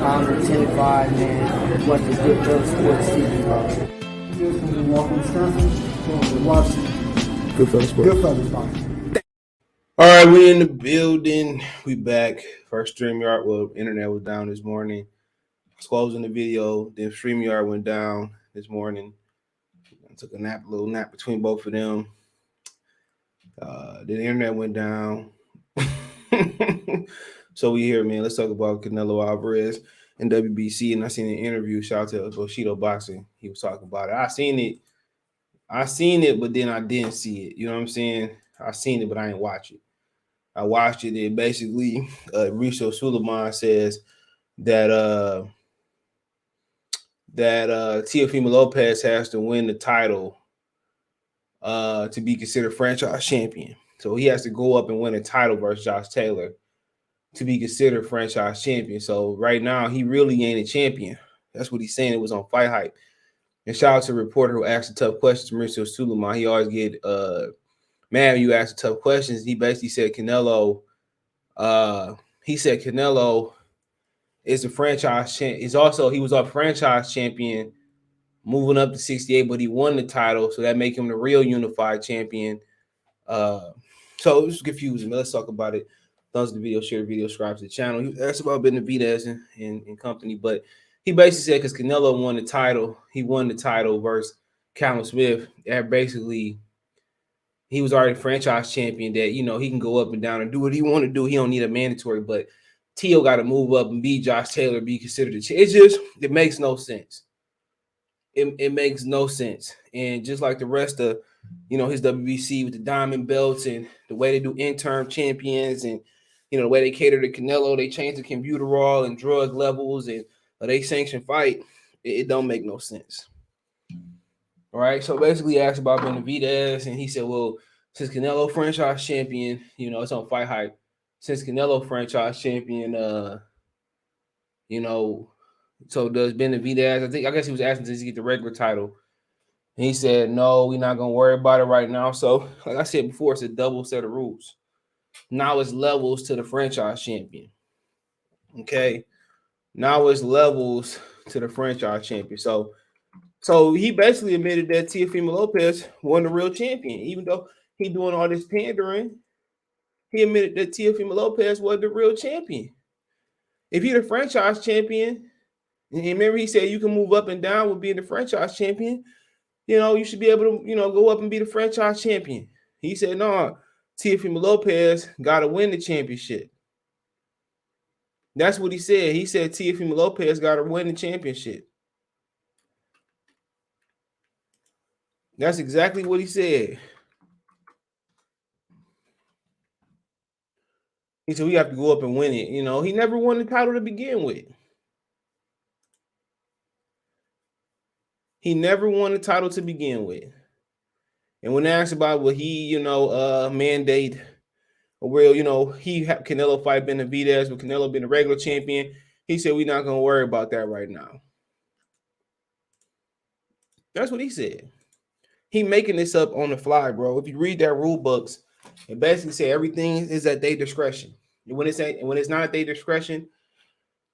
honor 10-5, man. What the good Philly sports TV, bro. Welcome, Stanford. Wats. Good fellas, sports. Good fellas, bro. All right, we in the building. We back. First StreamYard, well, internet was down this morning. I was closing the video. Then StreamYard went down this morning. I took a little nap between both of them. Then the internet went down. So we here, man. Let's talk about Canelo Alvarez and WBC. And I seen an interview. Shout out to Bushido Boxing. He was talking about it. I seen it, but then I didn't see it. You know what I'm saying? I seen it, but I didn't watch it. I watched it, and basically, Mauricio Sulaimán says that Teofimo Lopez has to win the title to be considered franchise champion. So he has to go up and win a title versus Josh Taylor to be considered franchise champion. So right now, he really ain't a champion. That's what he's saying. It was on Fight Hype. And shout out to the reporter who asked the tough questions, Mauricio Sulaimán. He always get mad when you ask the tough questions. He basically said Canelo is a franchise champ. He was a franchise champion moving up to 68, but he won the title, so that make him the real unified champion. So it was confusing. Let's talk about it. Thumbs up the video, share the video, subscribe to the channel. He asked about Benavidez and company, but he basically said because Canelo won the title, he won the title versus Callum Smith. That basically, he was already franchise champion. That he can go up and down and do what he want to do. He don't need a mandatory, but Teo got to move up and beat Josh Taylor, be considered a champion. It makes no sense. It makes no sense. And just like the rest of his WBC with the diamond belts and the way they do interim champions and the way they cater to Canelo, they change the computerol and drug levels and they sanction fight. It don't make no sense. All right. So basically, asked about Benavidez, and he said, "Well, since Canelo franchise champion, it's on Fight Hype. Since Canelo franchise champion, so does Benavidez? I guess he was asking does he get the regular title, and he said, no, we're not gonna worry about it right now. So, like I said before, it's a double set of rules. Now it's levels to the franchise champion. Okay, now it's levels to the franchise champion. So he basically admitted that Teofimo Lopez won the real champion, even though he doing all this pandering. He admitted that Teofimo Lopez was the real champion. If you're the franchise champion, and remember he said you can move up and down with being the franchise champion, you should be able to, go up and be the franchise champion. He said, no, Teofimo Lopez got to win the championship. That's what he said. He said Teofimo Lopez got to win the championship. That's exactly what he said. He said we have to go up and win it. He never won the title to begin with. He never won the title to begin with. And when asked about will he, mandate or will, he have Canelo fight Benavidez with Canelo being a regular champion, he said we're not going to worry about that right now. That's what he said. He making this up on the fly, bro. If you read that rule books, it basically say everything is at their discretion. And when it's not at their discretion,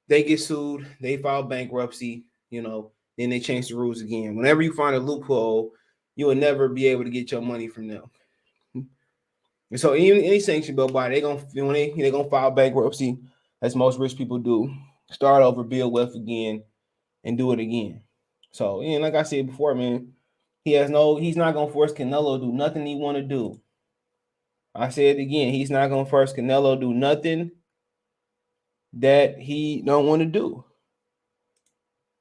they get sued, they file bankruptcy, then they change the rules again. Whenever you find a loophole, you will never be able to get your money from them. And so any sanction bill body, they're gonna file bankruptcy, as most rich people do, start over, build wealth again, and do it again. So, and like I said before, man, he's not gonna force Canelo to do nothing he want to do. I said it again, he's not gonna force Canelo to do nothing that he don't want to do.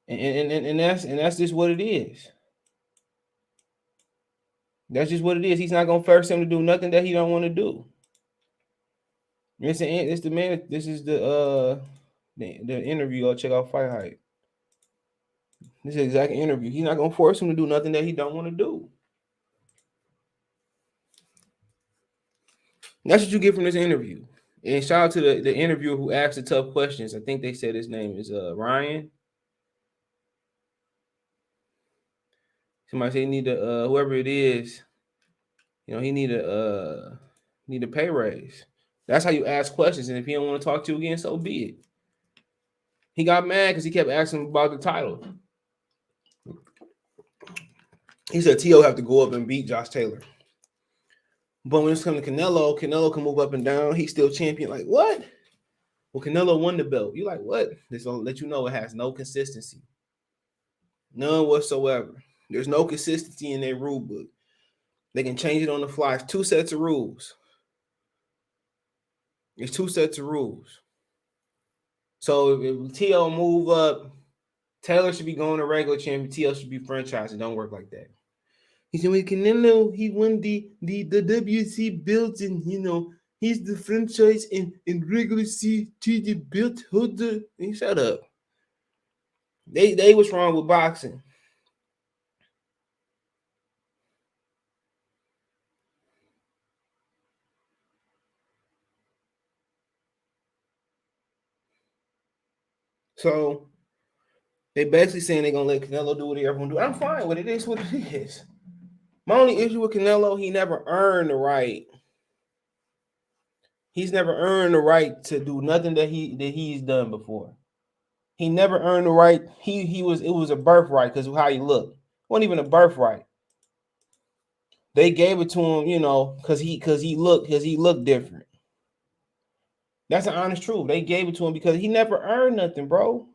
And that's just what it is. That's just what it is. He's not gonna force him to do nothing that he don't want to do. It's the man. This is the interview. I'll check out Fight Hype. This is the exact interview. He's not gonna force him to do nothing that he don't want to do. That's what you get from this interview. And shout out to the interviewer who asked the tough questions. I think they said his name is Ryan. Somebody say he need to whoever it is, he need a pay raise. That's how you ask questions. And if he don't want to talk to you again, so be it. He got mad because he kept asking him about the title. He said T.O. have to go up and beat Josh Taylor. But when it's coming to Canelo, Canelo can move up and down. He's still champion. Like, what? Well, Canelo won the belt. You're like, what? This will let you know it has no consistency. None whatsoever. There's no consistency in their rule book. They can change it on the fly. It's 2 sets of rules. It's 2 sets of rules. So if T.O. move up, Taylor should be going to regular champion. T.O. should be franchise. It don't work like that. He said, when Canelo, he won the WBC belt, and he's the franchise and regular CT belt holder. And shut up. They was wrong with boxing. So they basically saying they're gonna let Canelo do what they ever gonna do. I'm fine with it. It is what it is. My only issue with Canelo, he never earned the right. He's never earned the right to do nothing that he's done before. He never earned the right. It was a birthright because of how he looked. It wasn't even a birthright. They gave it to him, because he looked different. That's an honest truth. They gave it to him because he never earned nothing, bro.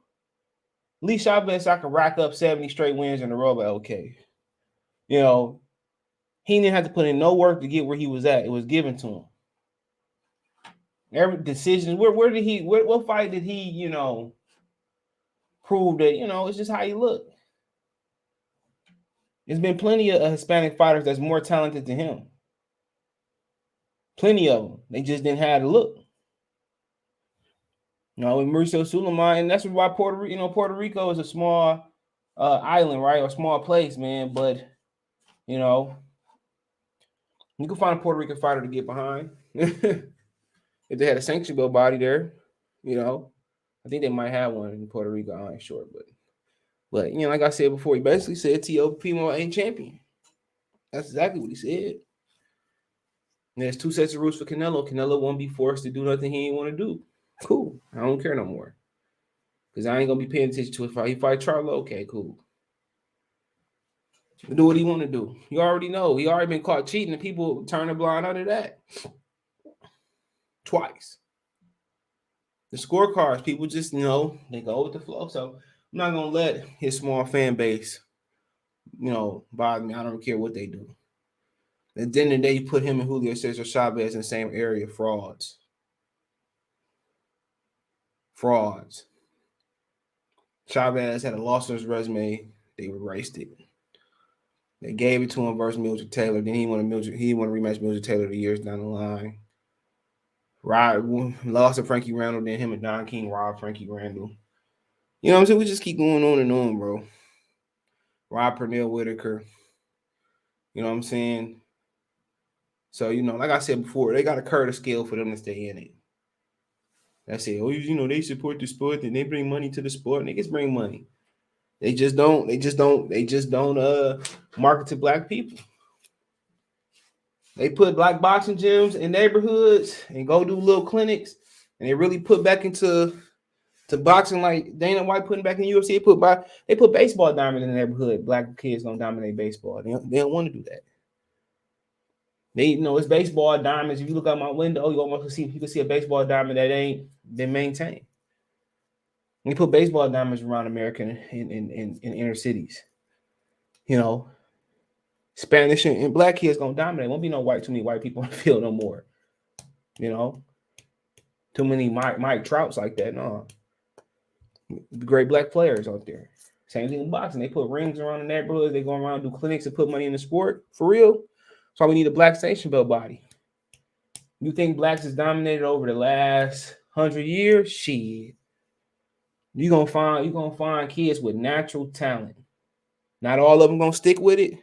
At least I bet I could rack up 70 straight wins in a row, but okay. He didn't have to put in no work to get where he was at. It was given to him. Every decision, what fight did he, prove that, it's just how he looked. There's been plenty of Hispanic fighters that's more talented than him. Plenty of them. They just didn't have the look. With Mauricio Sulaimán, and that's why Puerto Rico is a small island, right? Or small place, man. But, you can find a Puerto Rican fighter to get behind. If they had a sanctionable body there, I think they might have one in Puerto Rico. I ain't sure, but like I said before, he basically said Teofimo ain't champion. That's exactly what he said. And there's 2 sets of rules for Canelo. Canelo won't be forced to do nothing he ain't want to do. Cool. I don't care no more. Because I ain't going to be paying attention to his fight. He fight Charlo, okay, cool. Do what he want to do. You already know. He already been caught cheating, and people turn a blind eye to that. Twice. The scorecards, people just, they go with the flow. So I'm not going to let his small fan base, bother me. I don't care what they do. At the end of the day, you put him and Julio Cesar Chavez in the same area. Frauds. Chavez had a loss on his resume. They erased it. They gave it to him versus Mildred Taylor. Then he want to rematch Mildred Taylor the years down the line. Lost to Frankie Randall. Then him and Don King robbed Frankie Randall. You know what I'm saying? We just keep going on and on, bro. Rob Pernell Whitaker. You know what I'm saying? So, like I said before, they got to curve the scale for them to stay in it. That's it. They support the sport and they bring money to the sport. Niggas bring money. They just don't market to black people. They put black boxing gyms in neighborhoods and go do little clinics, and they really put back into boxing like Dana White putting back in the UFC. They put baseball diamonds in the neighborhood. Black kids gonna dominate baseball. They don't want to do that. It's baseball diamonds. If you look out my window, you can see a baseball diamond that ain't been maintained. We put baseball diamonds around America in inner cities. Spanish and black kids gonna dominate. Won't be too many white people on the field no more. Too many Mike Trouts like that. No, great black players out there. Same thing in boxing. They put rings around the neighborhoods. They go around do clinics and put money in the sport for real. That's why we need a black station belt body. You think blacks has dominated over the last 100 years? Shit. You're gonna find kids with natural talent. Not all of them gonna stick with it,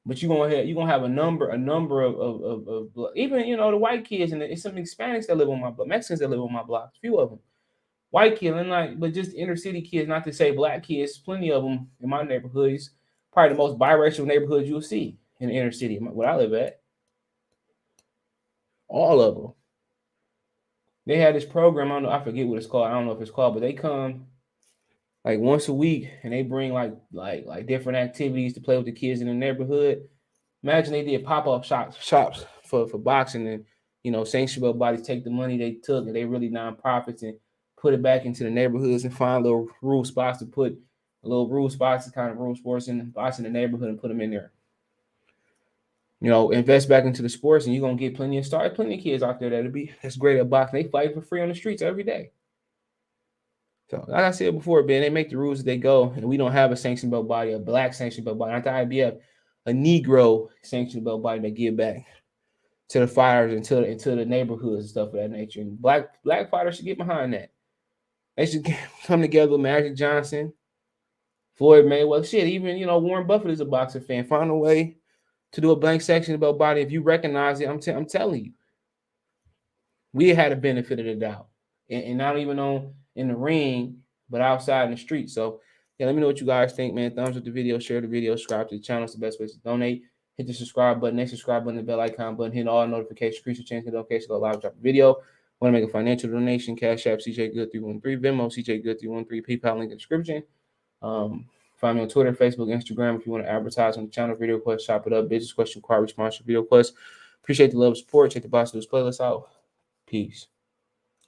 but you're gonna have a number of even the white kids and some Hispanics that live on my block, Mexicans that live on my block, a few of them. White kids, but just inner city kids, not to say black kids, plenty of them in my neighborhood. It's probably the most biracial neighborhood you'll see in the inner city, where I live at. All of them. They had this program, I forget what it's called. I don't know if it's called, but they come like once a week, and they bring like different activities to play with the kids in the neighborhood. Imagine they did pop-up shops for boxing, and sanctioned bodies take the money they took and they really nonprofits and put it back into the neighborhoods and find little rule spots to put little rule spots to kind of rule sports in boxing in the neighborhood and put them in there. Invest back into the sports, and you're gonna get plenty of kids out there that's great at boxing. They fight for free on the streets every day. So, like I said before, Ben, they make the rules as they go, and we don't have a sanctioned belt body, a black sanctioned belt body, not the IBF, a Negro sanctioned belt body that give back to the fighters and to the neighborhoods and stuff of that nature. And black fighters should get behind that. They should come together with Magic Johnson, Floyd Mayweather. Shit, even Warren Buffett is a boxing fan. Find a way to do a blank sanctioned belt body. If you recognize it, I'm telling you, we had a benefit of the doubt, and not even in the ring, but outside in the street. So, yeah, let me know what you guys think, man. Thumbs up the video, share the video, subscribe to the channel. It's the best way to donate. Hit the subscribe button, next subscribe button, the bell icon button, hit all notifications, increase your chance to notification to live drop a video. Want to make a financial donation? Cash App CJ Good 313, Venmo CJ Good 313, PayPal link in the description. Find me on Twitter, Facebook, Instagram if you want to advertise on the channel. Video request, shop it up, business question, require response, video request. Appreciate the love and support. Check the box of this playlist out. Peace.